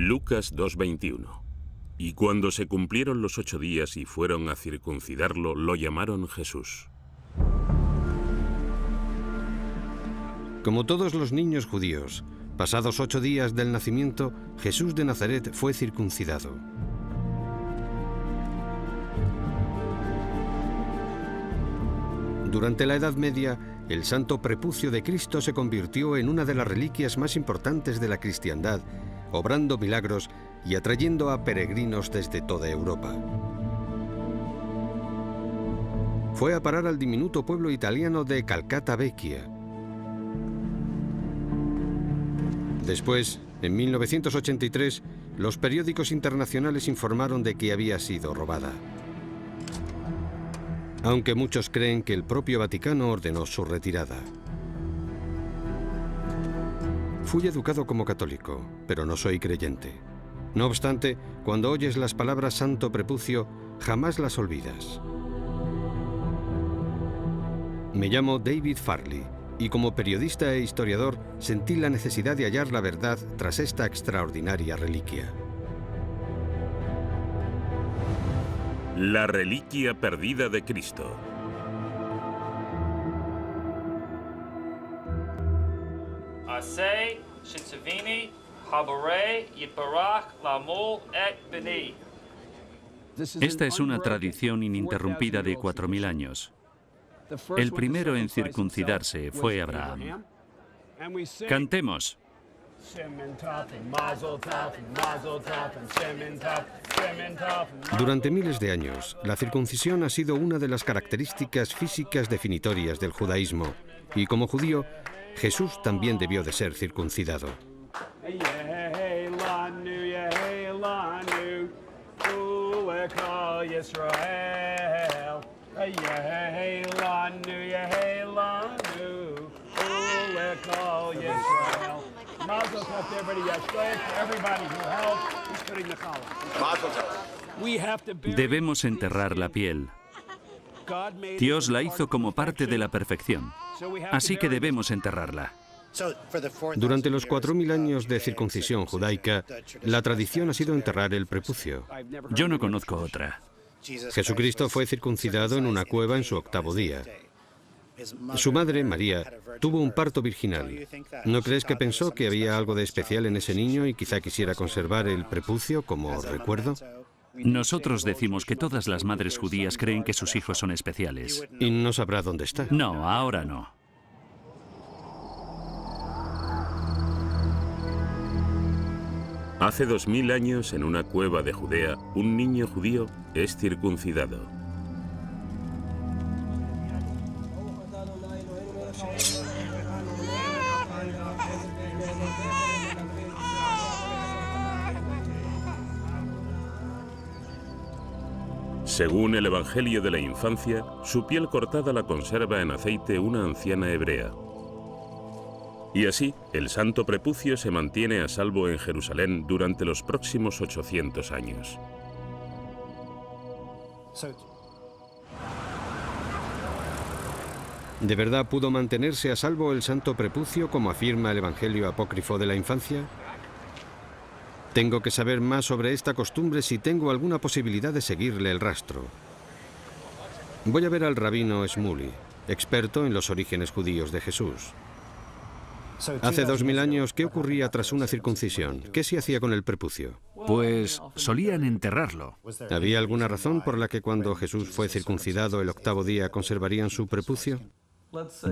Lucas 2:21. Y cuando se cumplieron los 8 días y fueron a circuncidarlo, lo llamaron Jesús. Como todos los niños judíos, pasados 8 días del nacimiento, Jesús de Nazaret fue circuncidado. Durante la Edad Media, el santo prepucio de Cristo se convirtió en una de las reliquias más importantes de la cristiandad, obrando milagros y atrayendo a peregrinos desde toda Europa. Fue a parar al diminuto pueblo italiano de Calcata Vecchia. Después, en 1983, los periódicos internacionales informaron de que había sido robada. Aunque muchos creen que el propio Vaticano ordenó su retirada. Fui educado como católico, pero no soy creyente. No obstante, cuando oyes las palabras santo prepucio, jamás las olvidas. Me llamo David Farley, y como periodista e historiador sentí la necesidad de hallar la verdad tras esta extraordinaria reliquia. La reliquia perdida de Cristo. Esta es una tradición ininterrumpida de 4000 años. El primero en circuncidarse fue Abraham. Cantemos. Durante miles de años, la circuncisión ha sido una de las características físicas definitorias del judaísmo, y como judío, Jesús también debió de ser circuncidado. Debemos enterrar la piel. Dios la hizo como parte de la perfección, así que debemos enterrarla. Durante los 4000 años de circuncisión judaica, la tradición ha sido enterrar el prepucio. Yo no conozco otra. Jesucristo fue circuncidado en una cueva en su 8º día. Su madre, María, tuvo un parto virginal. ¿No crees que pensó que había algo de especial en ese niño y quizá quisiera conservar el prepucio como recuerdo? Nosotros decimos que todas las madres judías creen que sus hijos son especiales. ¿Y no sabrá dónde está? No, ahora no. Hace 2000 años, en una cueva de Judea, un niño judío es circuncidado. Según el Evangelio de la Infancia, su piel cortada la conserva en aceite una anciana hebrea. Y así, el santo prepucio se mantiene a salvo en Jerusalén durante los próximos 800 años. ¿De verdad pudo mantenerse a salvo el santo prepucio, como afirma el Evangelio apócrifo de la Infancia? Tengo que saber más sobre esta costumbre si tengo alguna posibilidad de seguirle el rastro. Voy a ver al rabino Shmuley, experto en los orígenes judíos de Jesús. Hace 2000 años, ¿qué ocurría tras una circuncisión? ¿Qué se hacía con el prepucio? Pues solían enterrarlo. ¿Había alguna razón por la que cuando Jesús fue circuncidado el 8º día conservarían su prepucio?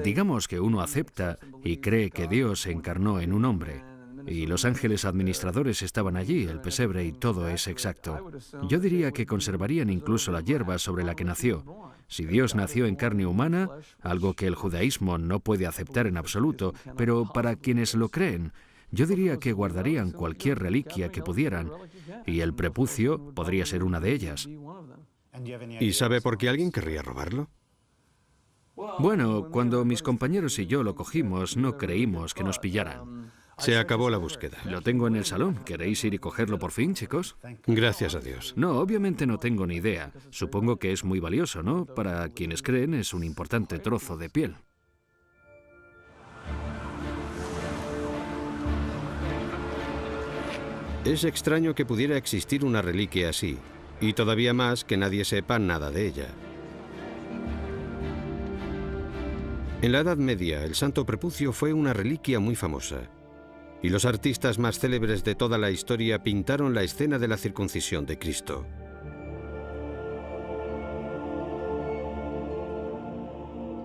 Digamos que uno acepta y cree que Dios se encarnó en un hombre. Y los ángeles administradores estaban allí, el pesebre y todo es exacto. Yo diría que conservarían incluso la hierba sobre la que nació. Si Dios nació en carne humana, algo que el judaísmo no puede aceptar en absoluto, pero para quienes lo creen, yo diría que guardarían cualquier reliquia que pudieran, y el prepucio podría ser una de ellas. ¿Y sabe por qué alguien querría robarlo? Bueno, cuando mis compañeros y yo lo cogimos, no creímos que nos pillaran. Se acabó la búsqueda. Lo tengo en el salón. ¿Queréis ir y cogerlo por fin, chicos? Gracias a Dios. No, obviamente no tengo ni idea. Supongo que es muy valioso, ¿no? Para quienes creen es un importante trozo de piel. Es extraño que pudiera existir una reliquia así, y todavía más que nadie sepa nada de ella. En la Edad Media, el Santo Prepucio fue una reliquia muy famosa, y los artistas más célebres de toda la historia pintaron la escena de la circuncisión de Cristo.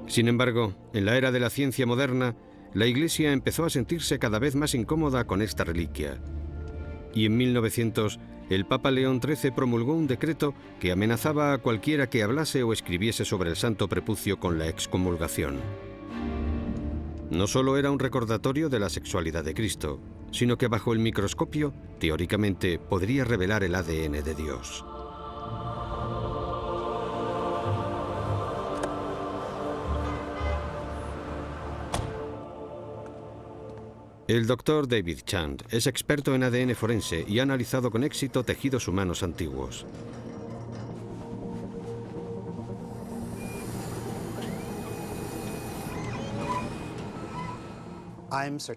Sin embargo, en la era de la ciencia moderna, la Iglesia empezó a sentirse cada vez más incómoda con esta reliquia. Y en 1900, el Papa León XIII promulgó un decreto que amenazaba a cualquiera que hablase o escribiese sobre el Santo Prepucio con la excomulgación. No solo era un recordatorio de la sexualidad de Cristo, sino que bajo el microscopio, teóricamente, podría revelar el ADN de Dios. El doctor David Chand es experto en ADN forense y ha analizado con éxito tejidos humanos antiguos.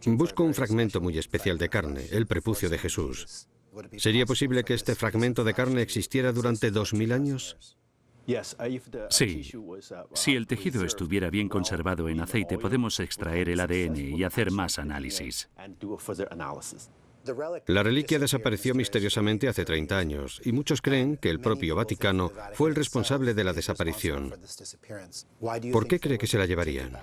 Busco un fragmento muy especial de carne, el prepucio de Jesús. ¿Sería posible que este fragmento de carne existiera durante 2000 años? Sí. Si el tejido estuviera bien conservado en aceite, podemos extraer el ADN y hacer más análisis. La reliquia desapareció misteriosamente hace 30 años y muchos creen que el propio Vaticano fue el responsable de la desaparición. ¿Por qué cree que se la llevarían?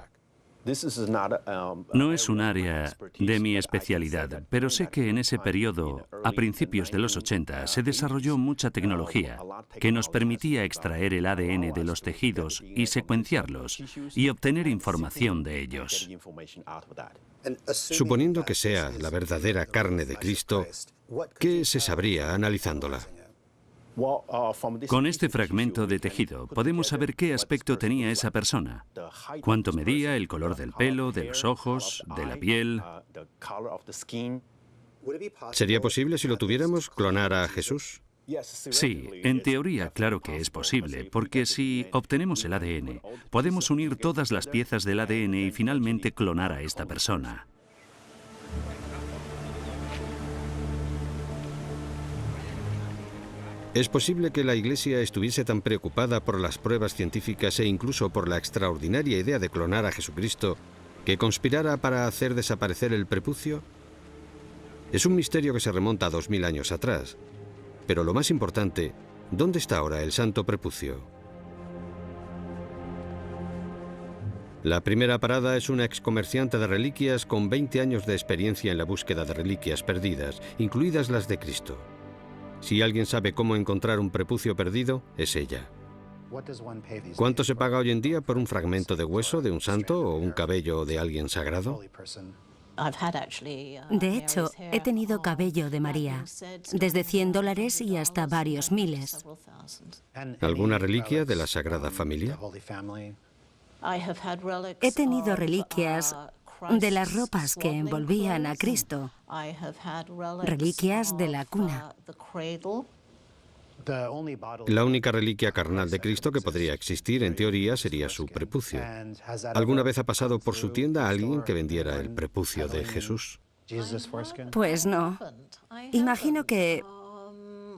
No es un área de mi especialidad, pero sé que en ese periodo, a principios de los 80, se desarrolló mucha tecnología que nos permitía extraer el ADN de los tejidos y secuenciarlos y obtener información de ellos. Suponiendo que sea la verdadera carne de Cristo, ¿qué se sabría analizándola? Con este fragmento de tejido podemos saber qué aspecto tenía esa persona, cuánto medía, el color del pelo, de los ojos, de la piel. ¿Sería posible, si lo tuviéramos, clonar a Jesús? Sí, en teoría claro que es posible, porque si obtenemos el ADN, podemos unir todas las piezas del ADN y finalmente clonar a esta persona. ¿Es posible que la Iglesia estuviese tan preocupada por las pruebas científicas e incluso por la extraordinaria idea de clonar a Jesucristo que conspirara para hacer desaparecer el prepucio? Es un misterio que se remonta a 2000 años atrás. Pero lo más importante, ¿dónde está ahora el Santo Prepucio? La primera parada es una excomerciante de reliquias con 20 años de experiencia en la búsqueda de reliquias perdidas, incluidas las de Cristo. Si alguien sabe cómo encontrar un prepucio perdido, es ella. ¿Cuánto se paga hoy en día por un fragmento de hueso de un santo o un cabello de alguien sagrado? De hecho, he tenido cabello de María, desde $100 y hasta varios miles. ¿Alguna reliquia de la Sagrada Familia? He tenido reliquias de las ropas que envolvían a Cristo, reliquias de la cuna. La única reliquia carnal de Cristo que podría existir, en teoría, sería su prepucio. ¿Alguna vez ha pasado por su tienda alguien que vendiera el prepucio de Jesús? Pues no. Imagino que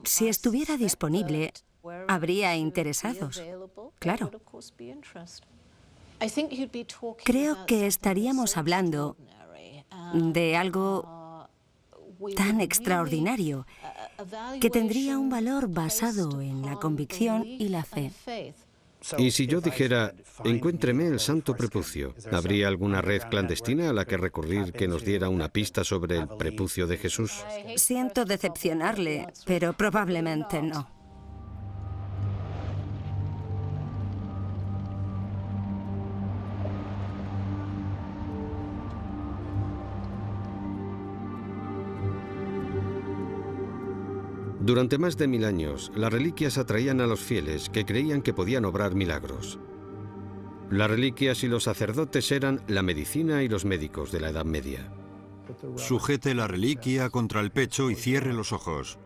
si estuviera disponible, habría interesados. Claro. Creo que estaríamos hablando de algo tan extraordinario que tendría un valor basado en la convicción y la fe. Y si yo dijera, encuéntreme el Santo Prepucio, ¿habría alguna red clandestina a la que recurrir que nos diera una pista sobre el prepucio de Jesús? Siento decepcionarle, pero probablemente no. Durante más de 1000 años, las reliquias atraían a los fieles que creían que podían obrar milagros. Las reliquias y los sacerdotes eran la medicina y los médicos de la Edad Media. Sujete la reliquia contra el pecho y cierre los ojos.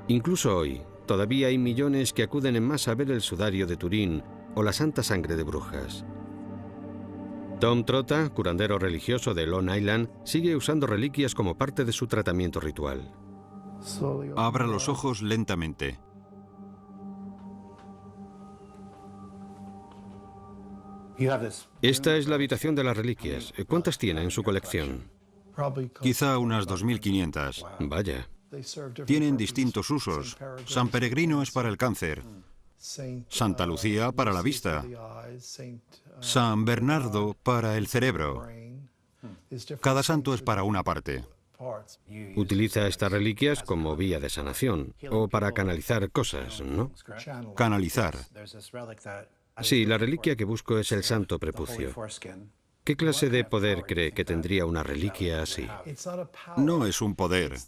Incluso hoy, todavía hay millones que acuden en masa a ver el sudario de Turín o la santa sangre de brujas. Tom Trotta, curandero religioso de Long Island, sigue usando reliquias como parte de su tratamiento ritual. Abra los ojos lentamente. Esta es la habitación de las reliquias. ¿Cuántas tiene en su colección? Quizá unas 2.500. Vaya. Tienen distintos usos. San Peregrino es para el cáncer, Santa Lucía para la vista, San Bernardo para el cerebro. Cada santo es para una parte. Utiliza estas reliquias como vía de sanación o para canalizar cosas, ¿no? Canalizar. Sí, la reliquia que busco es el santo prepucio. ¿Qué clase de poder cree que tendría una reliquia así? No es un poder,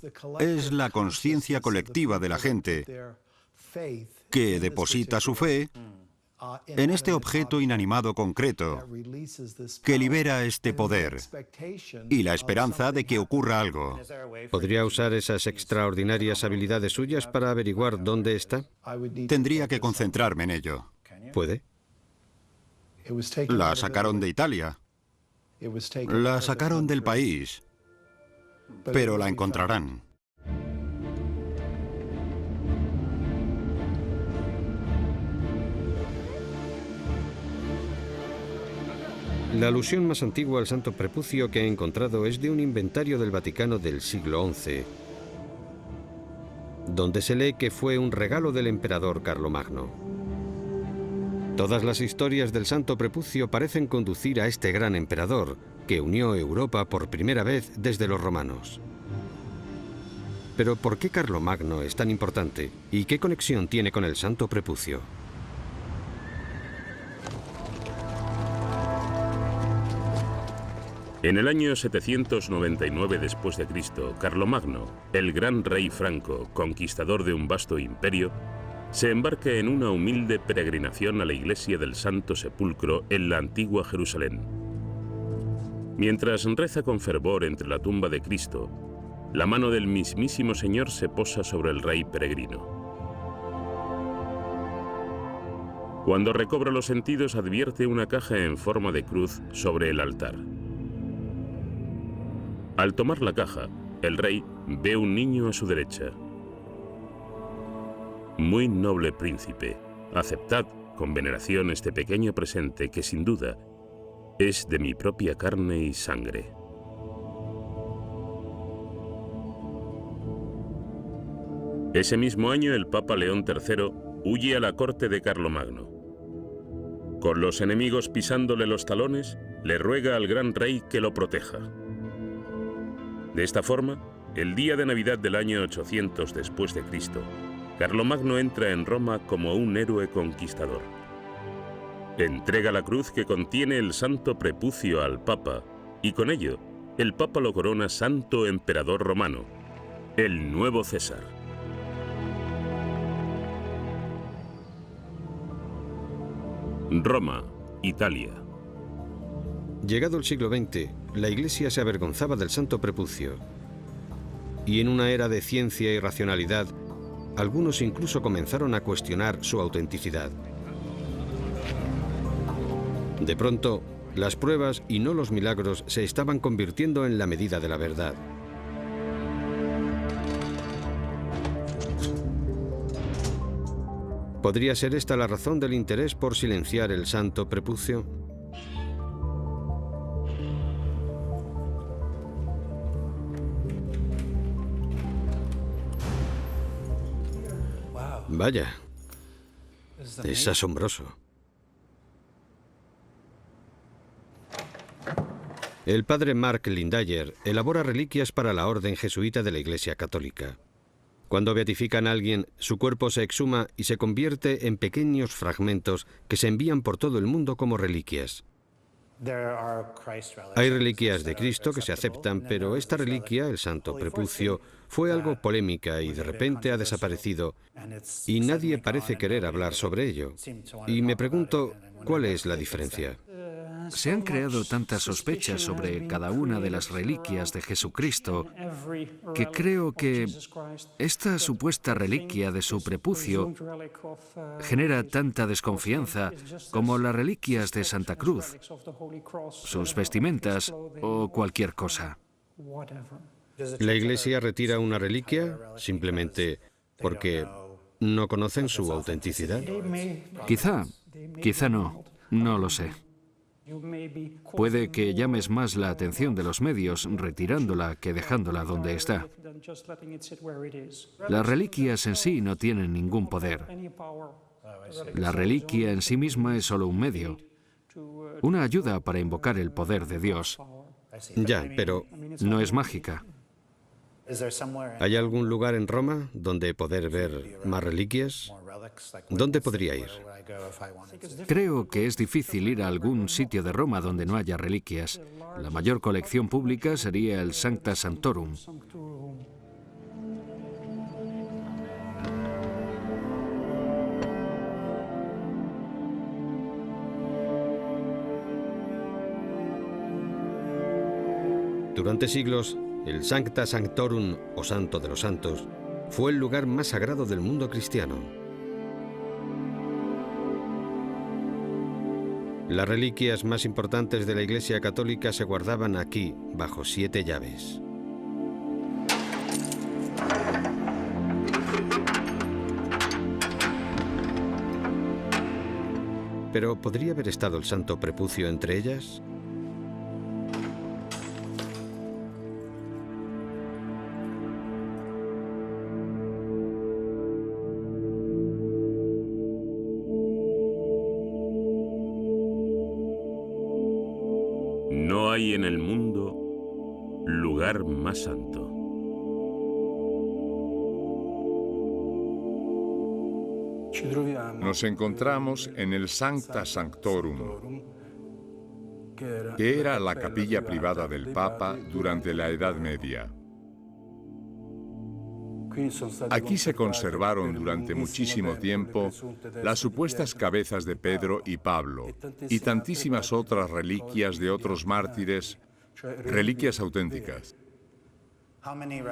es la conciencia colectiva de la gente que deposita su fe en este objeto inanimado concreto, que libera este poder y la esperanza de que ocurra algo. ¿Podría usar esas extraordinarias habilidades suyas para averiguar dónde está? Tendría que concentrarme en ello. ¿Puede? La sacaron de Italia, la sacaron del país, pero la encontrarán. La alusión más antigua al santo prepucio que he encontrado es de un inventario del Vaticano del siglo XI, donde se lee que fue un regalo del emperador Carlomagno. Todas las historias del santo prepucio parecen conducir a este gran emperador, que unió Europa por primera vez desde los romanos. Pero ¿por qué Carlomagno es tan importante? ¿Y qué conexión tiene con el santo prepucio? En el año 799 después de Cristo, Carlomagno, el gran rey franco, conquistador de un vasto imperio, se embarca en una humilde peregrinación a la iglesia del Santo Sepulcro en la antigua Jerusalén. Mientras reza con fervor entre la tumba de Cristo, la mano del mismísimo Señor se posa sobre el rey peregrino. Cuando recobra los sentidos, advierte una caja en forma de cruz sobre el altar. Al tomar la caja, el rey ve un niño a su derecha. Muy noble príncipe, aceptad con veneración este pequeño presente que sin duda es de mi propia carne y sangre. Ese mismo año el Papa León III huye a la corte de Carlomagno. Con los enemigos pisándole los talones, le ruega al gran rey que lo proteja. De esta forma, el día de Navidad del año 800 después de Cristo, Carlomagno entra en Roma como un héroe conquistador. Entrega la cruz que contiene el santo prepucio al Papa y con ello, el Papa lo corona santo emperador romano, el nuevo César. Roma, Italia. Llegado el siglo XX, la Iglesia se avergonzaba del santo prepucio. Y en una era de ciencia y racionalidad, algunos incluso comenzaron a cuestionar su autenticidad. De pronto, las pruebas y no los milagros se estaban convirtiendo en la medida de la verdad. ¿Podría ser esta la razón del interés por silenciar el santo prepucio? Vaya, es asombroso. El padre Mark Lindayer elabora reliquias para la orden jesuita de la Iglesia Católica. Cuando beatifican a alguien, su cuerpo se exhuma y se convierte en pequeños fragmentos que se envían por todo el mundo como reliquias. Hay reliquias de Cristo que se aceptan, pero esta reliquia, el santo prepucio, fue algo polémica y de repente ha desaparecido y nadie parece querer hablar sobre ello. Y me pregunto, ¿cuál es la diferencia? Se han creado tantas sospechas sobre cada una de las reliquias de Jesucristo que creo que esta supuesta reliquia de su prepucio genera tanta desconfianza como las reliquias de Santa Cruz, sus vestimentas o cualquier cosa. ¿La Iglesia retira una reliquia simplemente porque no conocen su autenticidad? Quizá no. No lo sé. Puede que llames más la atención de los medios retirándola que dejándola donde está. Las reliquias en sí no tienen ningún poder. La reliquia en sí misma es solo un medio, una ayuda para invocar el poder de Dios. Ya, pero No es mágica. ¿hay algún lugar en Roma donde poder ver más reliquias? ¿Dónde podría ir? Creo que es difícil ir a algún sitio de Roma donde no haya reliquias. La mayor colección pública sería el Sancta Sanctorum. Durante siglos, el Sancta Sanctorum, o Santo de los Santos, fue el lugar más sagrado del mundo cristiano. Las reliquias más importantes de la Iglesia Católica se guardaban aquí, bajo 7 llaves. Pero ¿podría haber estado el Santo Prepucio entre ellas? No hay en el mundo lugar más santo. Nos encontramos en el Sancta Sanctorum, que era la capilla privada del Papa durante la Edad Media. Aquí se conservaron durante muchísimo tiempo las supuestas cabezas de Pedro y Pablo y tantísimas otras reliquias de otros mártires, reliquias auténticas.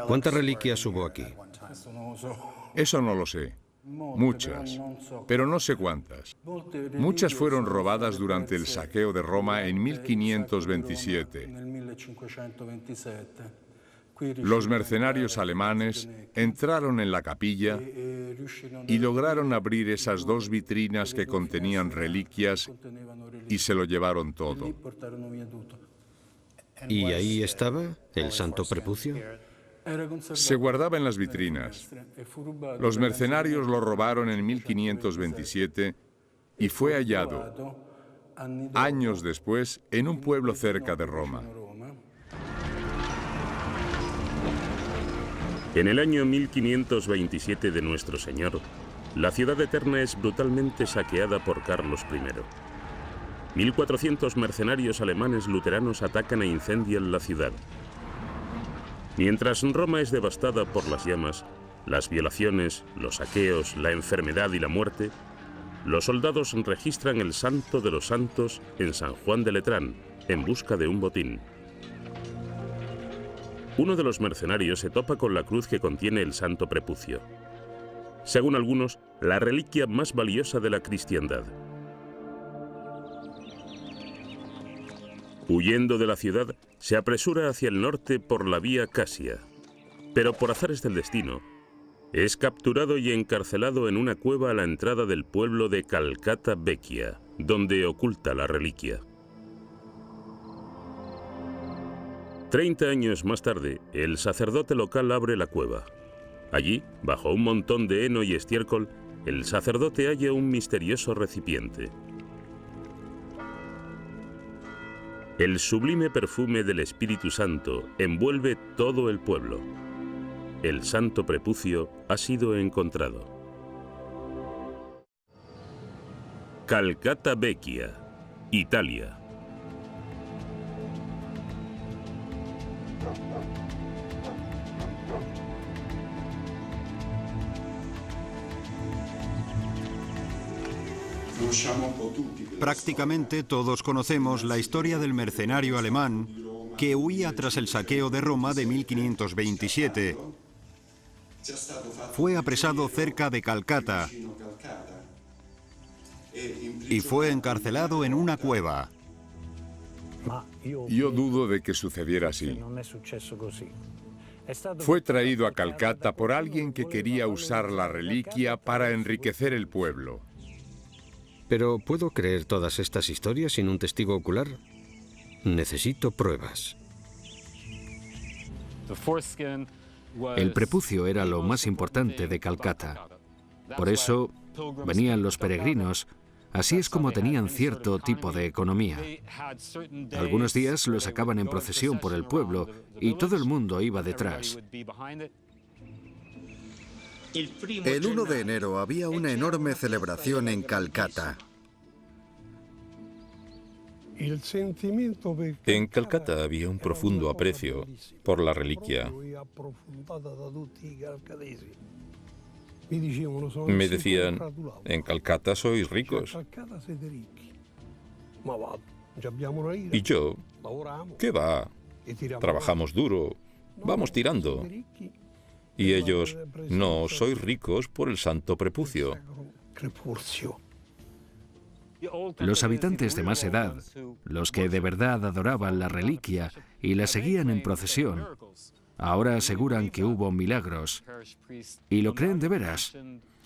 ¿Cuántas reliquias hubo aquí? Eso no lo sé. Muchas, pero no sé cuántas. Muchas fueron robadas durante el saqueo de Roma en 1527. Los mercenarios alemanes entraron en la capilla y lograron abrir esas 2 vitrinas que contenían reliquias y se lo llevaron todo. ¿Y ahí estaba el Santo Prepucio? Se guardaba en las vitrinas. Los mercenarios lo robaron en 1527 y fue hallado años después en un pueblo cerca de Roma. En el año 1527 de Nuestro Señor, la ciudad eterna es brutalmente saqueada por Carlos I. 1400 mercenarios alemanes luteranos atacan e incendian la ciudad. Mientras Roma es devastada por las llamas, las violaciones, los saqueos, la enfermedad y la muerte, los soldados registran el Santo de los Santos en San Juan de Letrán, en busca de un botín. Uno de los mercenarios se topa con la cruz que contiene el Santo Prepucio. Según algunos, la reliquia más valiosa de la cristiandad. Huyendo de la ciudad, se apresura hacia el norte por la vía Casia, pero por azares del destino, es capturado y encarcelado en una cueva a la entrada del pueblo de Calcata Vecchia, donde oculta la reliquia. 30 años más tarde, el sacerdote local abre la cueva. Allí, bajo un montón de heno y estiércol, el sacerdote halla un misterioso recipiente. El sublime perfume del Espíritu Santo envuelve todo el pueblo. El Santo Prepucio ha sido encontrado. Calcata Vecchia, Italia. Prácticamente todos conocemos la historia del mercenario alemán que huía tras el saqueo de Roma de 1527. Fue apresado cerca de Calcata y fue encarcelado en una cueva. Yo dudo de que sucediera así. Fue traído a Calcata por alguien que quería usar la reliquia para enriquecer el pueblo. Pero ¿puedo creer todas estas historias sin un testigo ocular? Necesito pruebas. El prepucio era lo más importante de Calcata. Por eso venían los peregrinos. Así es como tenían cierto tipo de economía. Algunos días lo sacaban en procesión por el pueblo y todo el mundo iba detrás. El 1 de enero había una enorme celebración en Calcata. En Calcata había un profundo aprecio por la reliquia. Me decían, en Calcata sois ricos. Y yo, ¿qué va? Trabajamos duro, vamos tirando. Y ellos, no, sois ricos por el santo prepucio. Los habitantes de más edad, los que de verdad adoraban la reliquia y la seguían en procesión, ahora aseguran que hubo milagros. ¿Y lo creen de veras?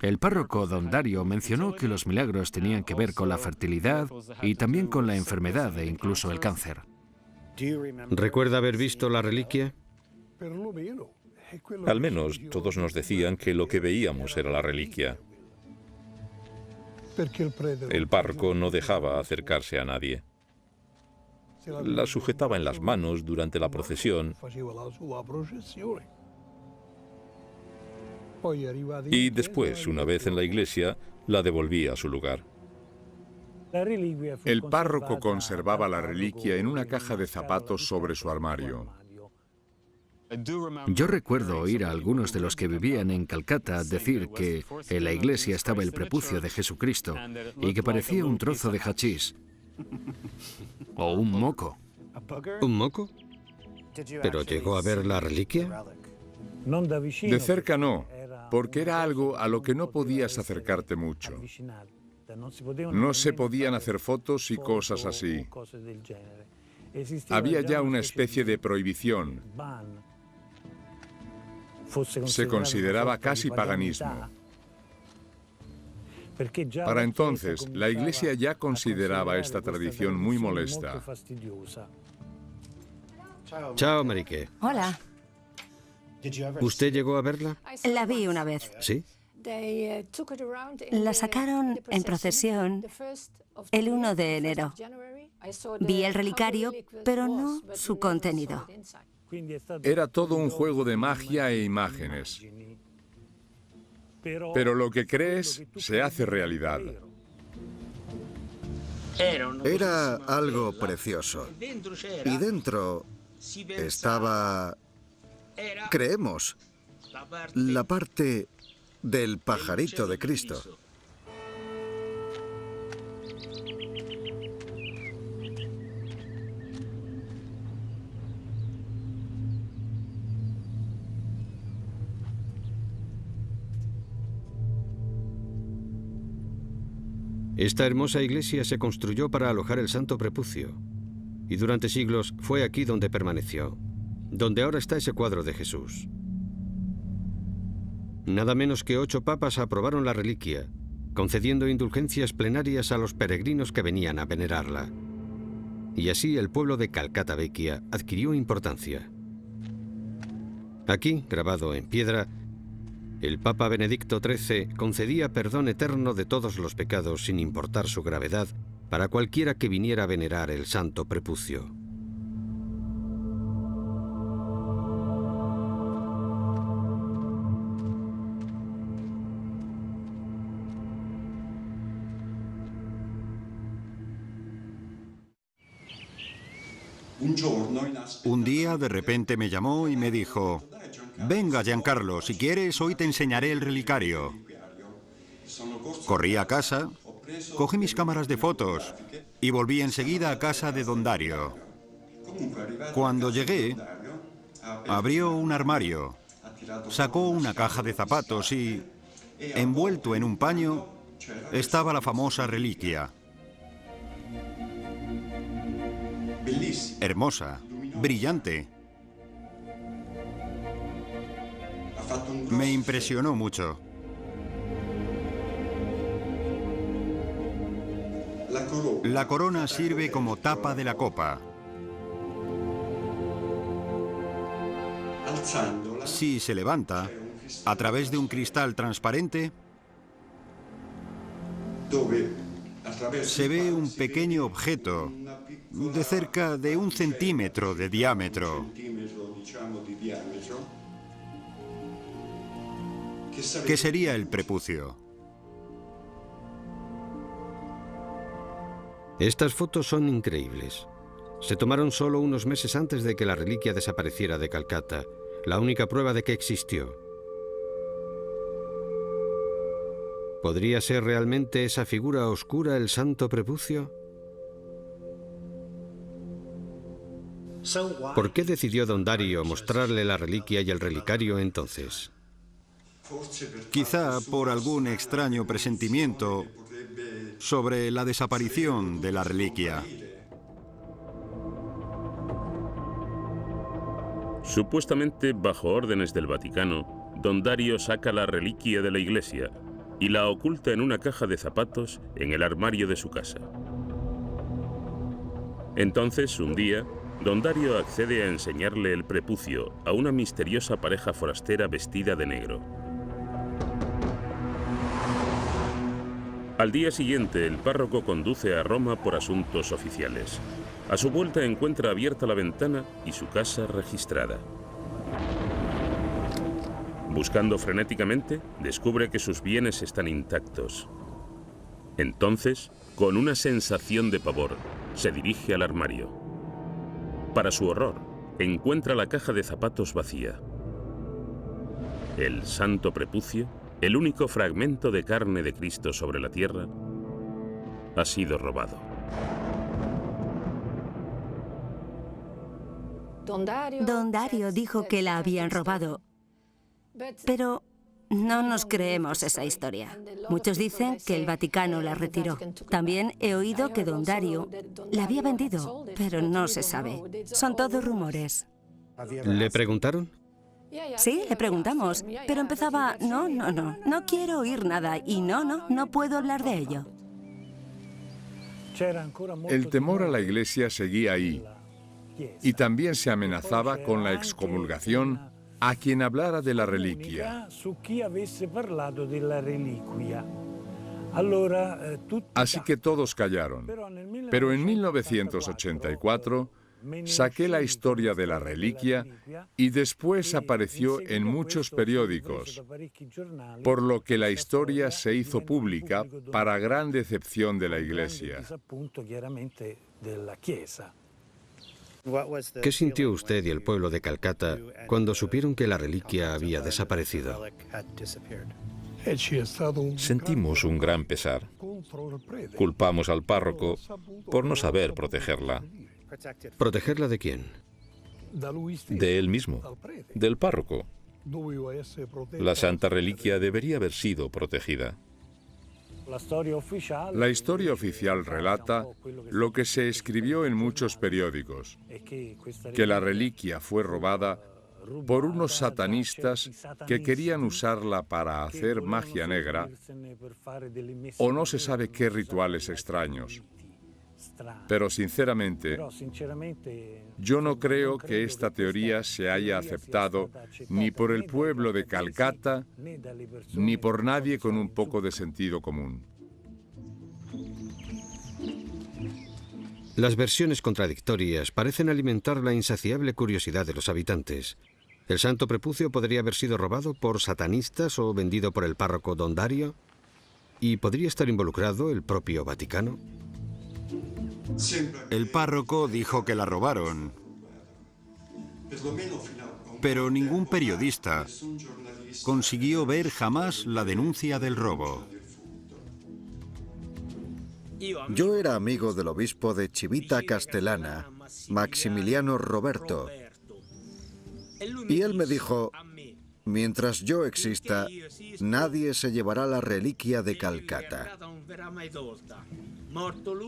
El párroco don Dario mencionó que los milagros tenían que ver con la fertilidad y también con la enfermedad e incluso el cáncer. ¿Recuerda haber visto la reliquia? Al menos todos nos decían que lo que veíamos era la reliquia. El párroco no dejaba acercarse a nadie. La sujetaba en las manos durante la procesión y después, una vez en la iglesia, la devolvía a su lugar. El párroco conservaba la reliquia en una caja de zapatos sobre su armario. Yo recuerdo oír a algunos de los que vivían en Calcata decir que en la iglesia estaba el prepucio de Jesucristo y que parecía un trozo de hachís o un moco. ¿Un moco? ¿Pero llegó a ver la reliquia? De cerca no, porque era algo a lo que no podías acercarte mucho. No se podían hacer fotos y cosas así. Había ya una especie de prohibición. Se consideraba casi paganismo. Para entonces, la Iglesia ya consideraba esta tradición muy molesta. Chao, Marique. Hola. ¿Usted llegó a verla? La vi una vez. ¿Sí? La sacaron en procesión el 1 de enero. Vi el relicario, pero no su contenido. Era todo un juego de magia e imágenes. Pero lo que crees se hace realidad. Era algo precioso. Y dentro estaba, creemos, la parte del pajarito de Cristo. Esta hermosa iglesia se construyó para alojar el santo prepucio, y durante siglos fue aquí donde permaneció, donde ahora está ese cuadro de Jesús. Nada menos que 8 papas aprobaron la reliquia, concediendo indulgencias plenarias a los peregrinos que venían a venerarla. Y así el pueblo de Calcata Vecchia adquirió importancia. Aquí, grabado en piedra, el Papa Benedicto XIII concedía perdón eterno de todos los pecados sin importar su gravedad para cualquiera que viniera a venerar el santo prepucio. Un día de repente me llamó y me dijo: venga, Giancarlo, si quieres, hoy te enseñaré el relicario. Corrí a casa, cogí mis cámaras de fotos y volví enseguida a casa de don Dario. Cuando llegué, abrió un armario, sacó una caja de zapatos y, envuelto en un paño, estaba la famosa reliquia. Hermosa, brillante. Me impresionó mucho. La corona sirve como tapa de la copa. Si se levanta, a través de un cristal transparente, se ve un pequeño objeto de cerca de 1 centímetro de diámetro, que sería el prepucio. Estas fotos son increíbles. Se tomaron solo unos meses antes de que la reliquia desapareciera de Calcuta, la única prueba de que existió. ¿Podría ser realmente esa figura oscura el santo prepucio? ¿Por qué decidió don Dario mostrarle la reliquia y el relicario entonces? Quizá por algún extraño presentimiento sobre la desaparición de la reliquia. Supuestamente, bajo órdenes del Vaticano, don Dario saca la reliquia de la iglesia y la oculta en una caja de zapatos en el armario de su casa. Entonces, un día, don Dario accede a enseñarle el prepucio a una misteriosa pareja forastera vestida de negro. Al día siguiente, el párroco conduce a Roma por asuntos oficiales. A su vuelta encuentra abierta la ventana y su casa registrada. Buscando frenéticamente, descubre que sus bienes están intactos. Entonces, con una sensación de pavor, se dirige al armario. Para su horror, encuentra la caja de zapatos vacía. El santo prepucio, el único fragmento de carne de Cristo sobre la tierra, ha sido robado. Don Dario dijo que la habían robado, pero no nos creemos esa historia. Muchos dicen que el Vaticano la retiró. También he oído que don Dario la había vendido, pero no se sabe. Son todos rumores. ¿Le preguntaron? Sí, le preguntamos, pero empezaba, no quiero oír nada y no puedo hablar de ello. El temor a la Iglesia seguía ahí, y también se amenazaba con la excomulgación a quien hablara de la reliquia. Así que todos callaron. Pero en 1984 saqué la historia de la reliquia y después apareció en muchos periódicos, por lo que la historia se hizo pública para gran decepción de la Iglesia. ¿Qué sintió usted y el pueblo de Calcuta cuando supieron que la reliquia había desaparecido? Sentimos un gran pesar. Culpamos al párroco por no saber protegerla. ¿Protegerla de quién? De él mismo, del párroco. La santa reliquia debería haber sido protegida. La historia oficial relata lo que se escribió en muchos periódicos, que la reliquia fue robada por unos satanistas que querían usarla para hacer magia negra o no se sabe qué rituales extraños. Pero sinceramente, yo no creo que esta teoría se haya aceptado ni por el pueblo de Calcuta ni por nadie con un poco de sentido común. Las versiones contradictorias parecen alimentar la insaciable curiosidad de los habitantes. ¿El santo prepucio podría haber sido robado por satanistas o vendido por el párroco don Dario? ¿Y podría estar involucrado el propio Vaticano? El párroco dijo que la robaron, pero ningún periodista consiguió ver jamás la denuncia del robo. Yo era amigo del obispo de Civita Castellana, Maximiliano Roberto, y él me dijo: mientras yo exista, nadie se llevará la reliquia de Calcuta.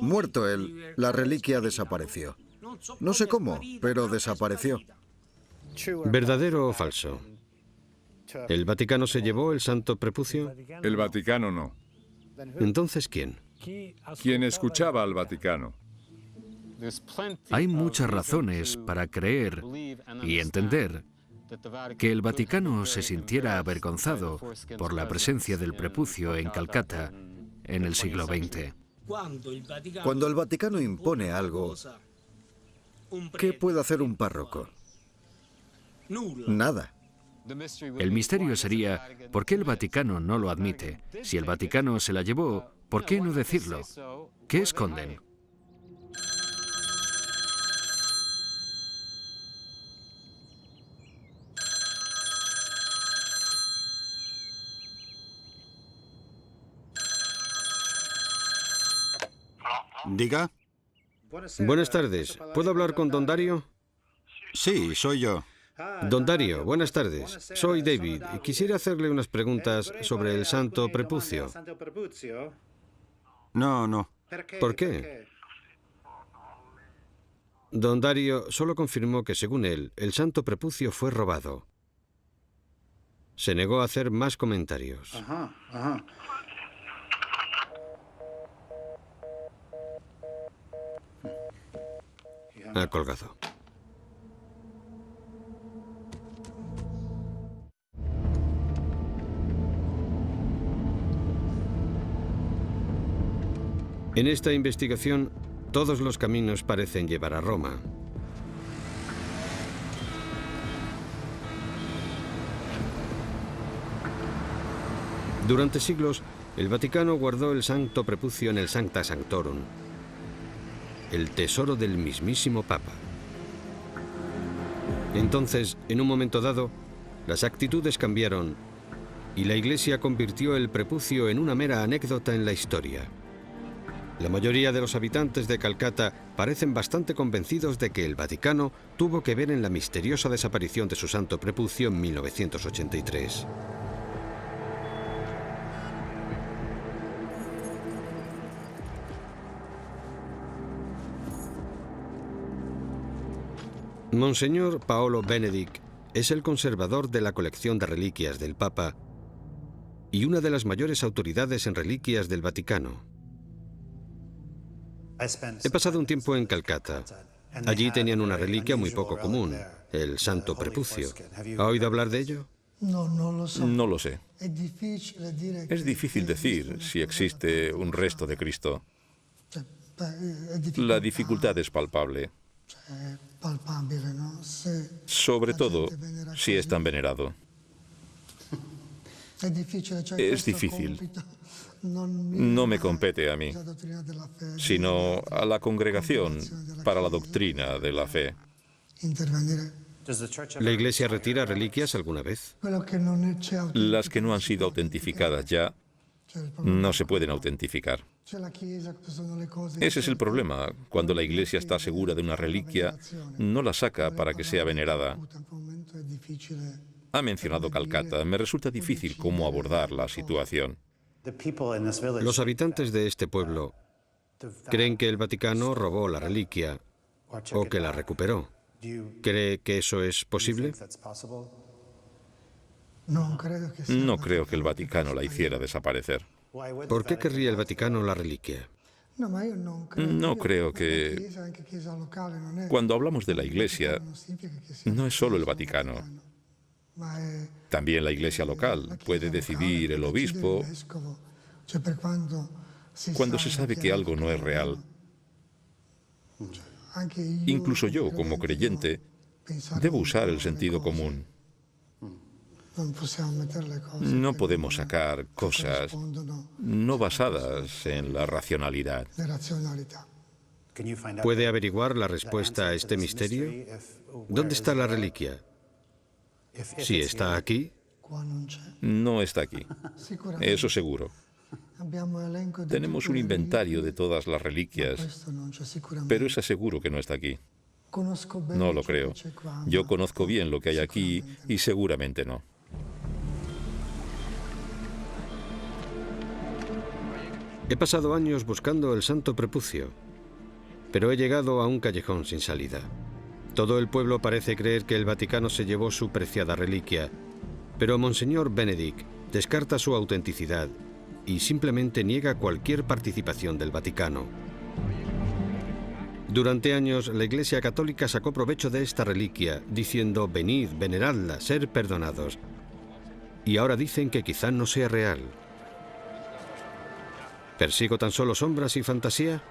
Muerto él, la reliquia desapareció. No sé cómo, pero desapareció. ¿Verdadero o falso? ¿El Vaticano se llevó el santo prepucio? El Vaticano no. Entonces, ¿quién? Quien escuchaba al Vaticano. Hay muchas razones para creer y entender que el Vaticano se sintiera avergonzado por la presencia del prepucio en Calcuta en el siglo XX. Cuando el Vaticano impone algo, ¿qué puede hacer un párroco? Nada. El misterio sería, ¿por qué el Vaticano no lo admite? Si el Vaticano se la llevó, ¿por qué no decirlo? ¿Qué esconden? Diga. Buenas tardes. ¿Puedo hablar con don Dario? Sí, soy yo. Don Dario, buenas tardes. Soy David. Quisiera hacerle unas preguntas sobre el santo prepucio. No. ¿Por qué? Don Dario solo confirmó que, según él, el santo prepucio fue robado. Se negó a hacer más comentarios. Ha colgado. En esta investigación, todos los caminos parecen llevar a Roma. Durante siglos, el Vaticano guardó el santo prepucio en el Sancta Sanctorum, el tesoro del mismísimo Papa. Entonces, en un momento dado, las actitudes cambiaron y la Iglesia convirtió el prepucio en una mera anécdota en la historia. La mayoría de los habitantes de Calcuta parecen bastante convencidos de que el Vaticano tuvo que ver en la misteriosa desaparición de su santo prepucio en 1983. Monseñor Paolo Benedict es el conservador de la colección de reliquias del Papa y una de las mayores autoridades en reliquias del Vaticano. He pasado un tiempo en Calcuta. Allí tenían una reliquia muy poco común, el santo prepucio. ¿Ha oído hablar de ello? No lo sé. Es difícil decir si existe un resto de Cristo. La dificultad es palpable. Sobre todo si es tan venerado. Es difícil. No me compete a mí, sino a la Congregación para la Doctrina de la Fe. ¿La Iglesia retira reliquias alguna vez? Las que no han sido autentificadas ya no se pueden autentificar. Ese es el problema. Cuando la Iglesia está segura de una reliquia, no la saca para que sea venerada. Ha mencionado Calcuta. Me resulta difícil cómo abordar la situación. Los habitantes de este pueblo creen que el Vaticano robó la reliquia o que la recuperó. ¿Cree que eso es posible? No creo que el Vaticano la hiciera desaparecer. ¿Por qué querría el Vaticano la reliquia? No creo que... Cuando hablamos de la Iglesia, no es solo el Vaticano. También la Iglesia local. Puede decidir el obispo cuando se sabe que algo no es real. Incluso yo, como creyente, debo usar el sentido común. No podemos sacar cosas no basadas en la racionalidad. ¿Puede averiguar la respuesta a este misterio? ¿Dónde está la reliquia? Si está aquí. No está aquí. Eso seguro. Tenemos un inventario de todas las reliquias, pero es seguro que no está aquí. No lo creo. Yo conozco bien lo que hay aquí y seguramente no. He pasado años buscando el santo prepucio, pero he llegado a un callejón sin salida. Todo el pueblo parece creer que el Vaticano se llevó su preciada reliquia, Pero Monseñor Benedict descarta su autenticidad y simplemente niega cualquier participación del Vaticano. Durante años, la Iglesia Católica sacó provecho de esta reliquia, diciendo: venid, veneradla, ser perdonados. Y ahora dicen que quizá no sea real. ¿Persigo tan solo sombras y fantasía?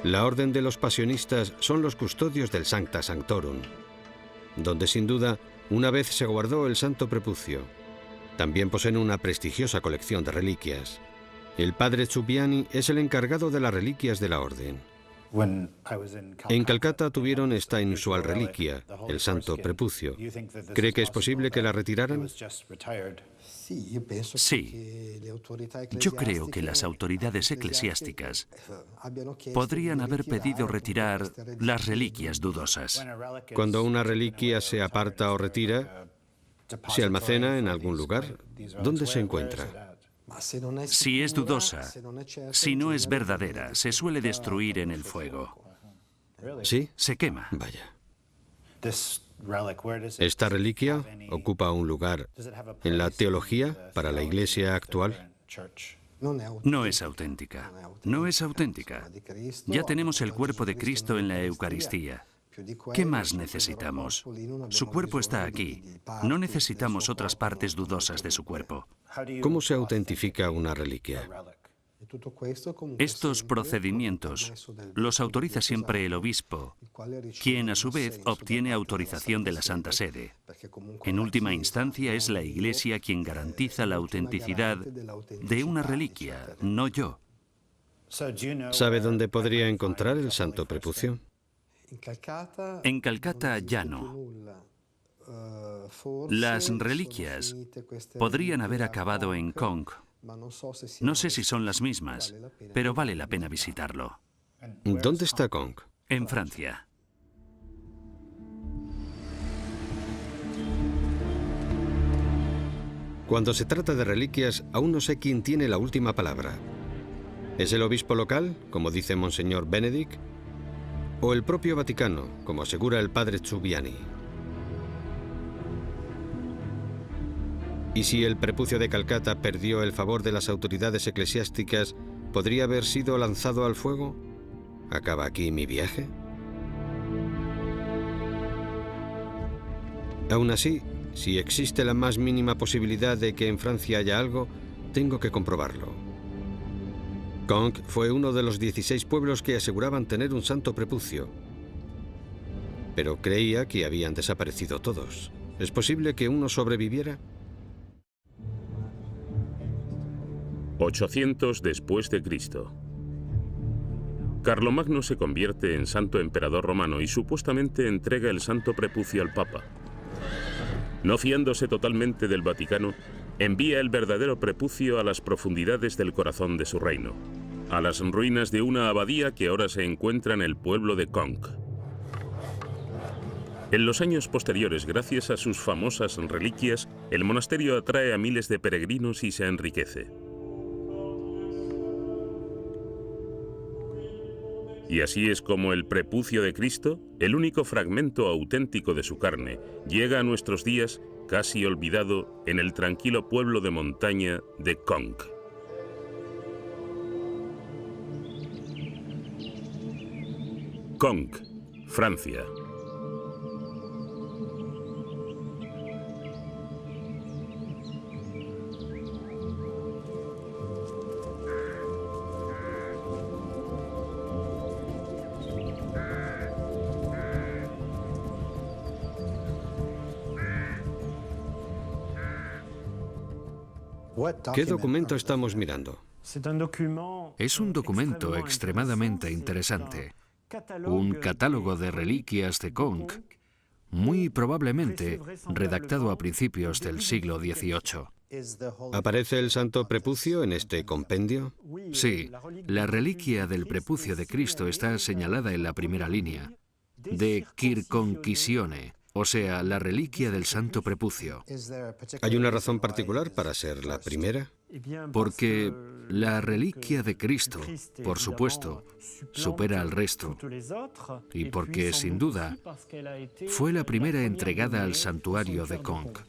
La Orden de los Pasionistas son los custodios del Sancta Sanctorum, donde sin duda una vez se guardó el Santo Prepucio. También poseen una prestigiosa colección de reliquias. El padre Zubiani es el encargado de las reliquias de la Orden. En Calcuta tuvieron esta inusual reliquia, el Santo Prepucio. ¿Cree que es posible que la retiraran? Sí. Yo creo que las autoridades eclesiásticas podrían haber pedido retirar las reliquias dudosas. Cuando una reliquia se aparta o retira, ¿se almacena en algún lugar? ¿Dónde se encuentra? Si es dudosa, si no es verdadera, se suele destruir en el fuego. ¿Sí? Se quema. Vaya. ¿Esta reliquia ocupa un lugar en la teología para la Iglesia actual? No es auténtica. No es auténtica. Ya tenemos el cuerpo de Cristo en la Eucaristía. ¿Qué más necesitamos? Su cuerpo está aquí. No necesitamos otras partes dudosas de su cuerpo. ¿Cómo se autentifica una reliquia? Estos procedimientos los autoriza siempre el obispo, quien a su vez obtiene autorización de la Santa Sede. En última instancia es la Iglesia quien garantiza la autenticidad de una reliquia, no yo. ¿Sabe dónde podría encontrar el Santo Prepucio? En Calcuta ya no. Las reliquias podrían haber acabado en Conch. No sé si son las mismas, pero vale la pena visitarlo. ¿Dónde está Conch? En Francia. Cuando se trata de reliquias, aún no sé quién tiene la última palabra. ¿Es el obispo local, como dice Monseñor Benedict, o el propio Vaticano, como asegura el padre Zubiani? ¿Y si el prepucio de Calcuta perdió el favor de las autoridades eclesiásticas, podría haber sido lanzado al fuego? ¿Acaba aquí mi viaje? Aún así, si existe la más mínima posibilidad de que en Francia haya algo, tengo que comprobarlo. Conch fue uno de los 16 pueblos que aseguraban tener un santo prepucio, pero creía que habían desaparecido todos. ¿Es posible que uno sobreviviera? 800 después de Cristo. Carlomagno se convierte en santo emperador romano y supuestamente entrega el santo prepucio al Papa. No fiándose totalmente del Vaticano, envía el verdadero prepucio a las profundidades del corazón de su reino, a las ruinas de una abadía que ahora se encuentra en el pueblo de Conch. En los años posteriores, gracias a sus famosas reliquias, el monasterio atrae a miles de peregrinos y se enriquece. Y así es como el prepucio de Cristo, el único fragmento auténtico de su carne, llega a nuestros días casi olvidado en el tranquilo pueblo de montaña de Conch. Conch, Francia. ¿Qué documento estamos mirando? Es un documento extremadamente interesante. Un catálogo de reliquias de Conch, muy probablemente redactado a principios del siglo XVIII. ¿Aparece el Santo Prepucio en este compendio? Sí, la reliquia del prepucio de Cristo está señalada en la primera línea, de Circoncisione, o sea, la reliquia del Santo Prepucio. ¿Hay una razón particular para ser la primera? Porque la reliquia de Cristo, por supuesto, supera al resto, y porque, sin duda, fue la primera entregada al santuario de Conques.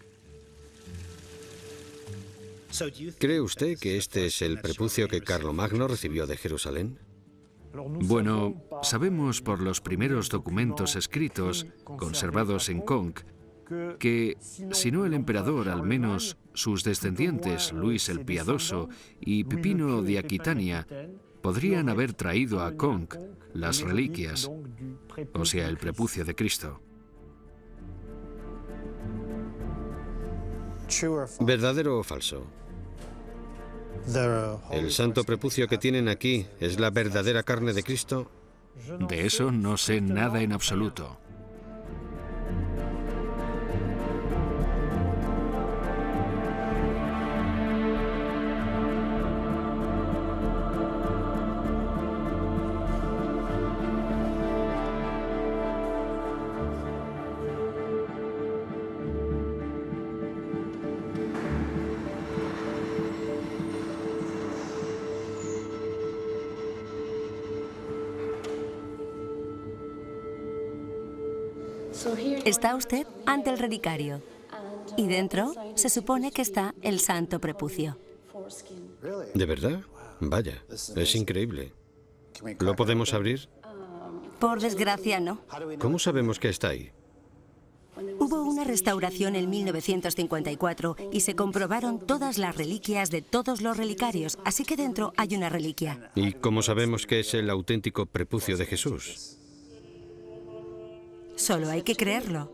¿Cree usted que este es el prepucio que Carlomagno recibió de Jerusalén? Bueno, sabemos por los primeros documentos escritos, conservados en Conques, que, si no el emperador, al menos sus descendientes, Luis el Piadoso y Pipino de Aquitania, podrían haber traído a Conques las reliquias, o sea, el prepucio de Cristo. ¿Verdadero o falso? ¿El santo prepucio que tienen aquí es la verdadera carne de Cristo? De eso no sé nada en absoluto. Está usted ante el relicario y dentro se supone que está el Santo Prepucio. ¿De verdad? Vaya, es increíble. ¿Lo podemos abrir? Por desgracia, no. ¿Cómo sabemos que está ahí? Hubo una restauración en 1954 y se comprobaron todas las reliquias de todos los relicarios, así que dentro hay una reliquia. ¿Y cómo sabemos que es el auténtico prepucio de Jesús? Solo hay que creerlo.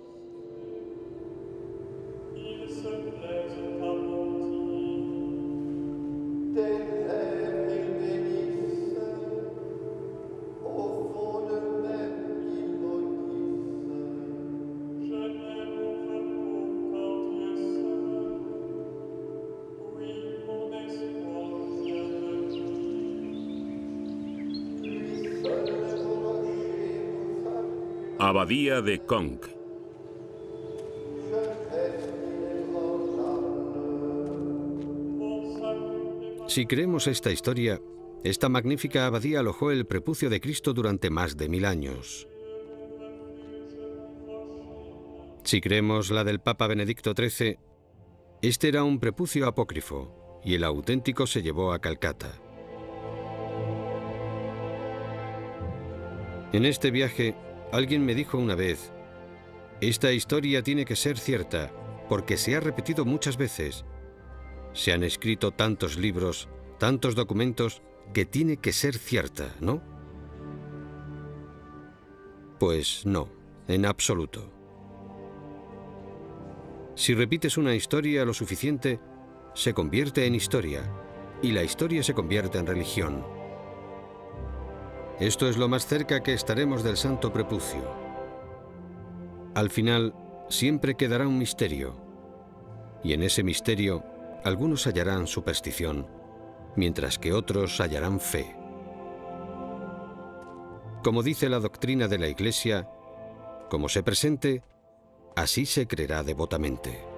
Abadía de Conques. Si creemos esta historia, esta magnífica abadía alojó el prepucio de Cristo durante más de 1000 años. Si creemos la del Papa Benedicto XIII, este era un prepucio apócrifo y el auténtico se llevó a Calcata. En este viaje, alguien me dijo una vez, esta historia tiene que ser cierta, porque se ha repetido muchas veces. Se han escrito tantos libros, tantos documentos, que tiene que ser cierta, ¿no? Pues no, en absoluto. Si repites una historia lo suficiente, se convierte en historia, y la historia se convierte en religión. Esto es lo más cerca que estaremos del Santo Prepucio. Al final, siempre quedará un misterio, y en ese misterio, algunos hallarán superstición, mientras que otros hallarán fe. Como dice la doctrina de la Iglesia, como se presente, así se creerá devotamente.